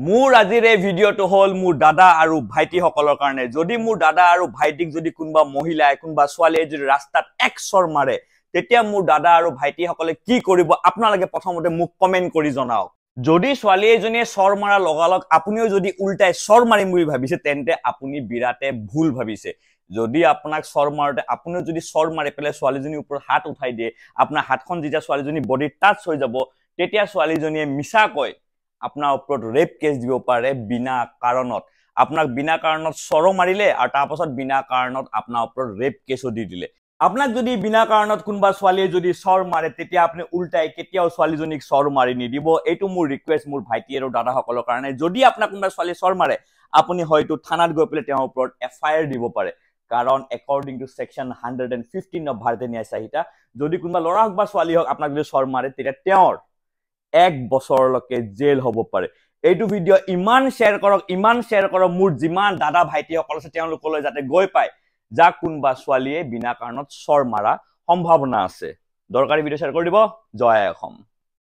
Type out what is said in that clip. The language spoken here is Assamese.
মোৰ আজিৰ এই ভিডিঅ'টো হ'ল মোৰ দাদা আৰু ভাইটিসকলৰ কাৰণে। যদি মোৰ দাদা আৰু ভাইটিক যদি কোনোবা মহিলাই কোনোবা ছোৱালীয়ে যদি ৰাস্তাত এক চৰ মাৰে, তেতিয়া মোৰ দাদা আৰু ভাইটিসকলে কি কৰিব আপোনালোকে প্ৰথমতে মোক কমেণ্ট কৰি জনাওক। যদি ছোৱালী এজনীয়ে চৰ মাৰা লগালগ আপুনিও যদি উল্টাই চৰ মাৰিম বুলি ভাবিছে, তেন্তে আপুনি বিৰাটে ভুল ভাবিছে। যদি আপোনাক চৰ মাৰোতে আপুনিও যদি চৰ মাৰি পেলাই ছোৱালীজনীৰ ওপৰত হাত উঠাই দিয়ে, আপোনাৰ হাতখন যেতিয়া ছোৱালীজনী বডিত টাচ হৈ যাব, তেতিয়া ছোৱালীজনীয়ে মিছা কয় আপোনাৰ ওপৰত ৰেপ কেছ দিব পাৰে বিনা কাৰণত। আপোনাক বিনা কাৰণত চৰ মাৰিলে আৰু তাৰ পাছত বিনা কাৰণত আপোনাৰ ওপৰত ৰেপ কেছো দি দিলে। আপোনাক যদি বিনা কাৰণত কোনোবা ছোৱালীয়ে যদি চৰ মাৰে, তেতিয়া আপুনি উল্টাই কেতিয়াও ছোৱালীজনীক চৰ মাৰি নিদিব। এইটো মোৰ ৰিকুৱেষ্ট মোৰ ভাইটি আৰু দাদাসকলৰ কাৰণে। যদি আপোনাক কোনোবা ছোৱালীয়ে চৰ মাৰে, আপুনি হয়তো থানাত গৈ পেলাই তেওঁৰ ওপৰত FIR দিব পাৰে, কাৰণ একৰ্ডিং টু সেকশন 115 অফ ভাৰতীয় ন্যায় সংহিতা, যদি কোনোবা ল'ৰা হওক বা ছোৱালী হওক আপোনাক যদি চৰ মাৰে, তেতিয়া তেওঁৰ 1 বছৰলৈকে জেল হ'ব পাৰে। এইটো ভিডিঅ' ইমান শ্বেয়াৰ কৰক মোৰ যিমান দাদা ভাইটিসকল আছে তেওঁলোকলৈ যাতে গৈ পায়, যাক কোনোবা ছোৱালীয়ে বিনা কাৰণত চৰ মাৰা সম্ভাৱনা আছে। দৰকাৰী ভিডিঅ' শ্বেয়াৰ কৰি দিব। জয় অসম।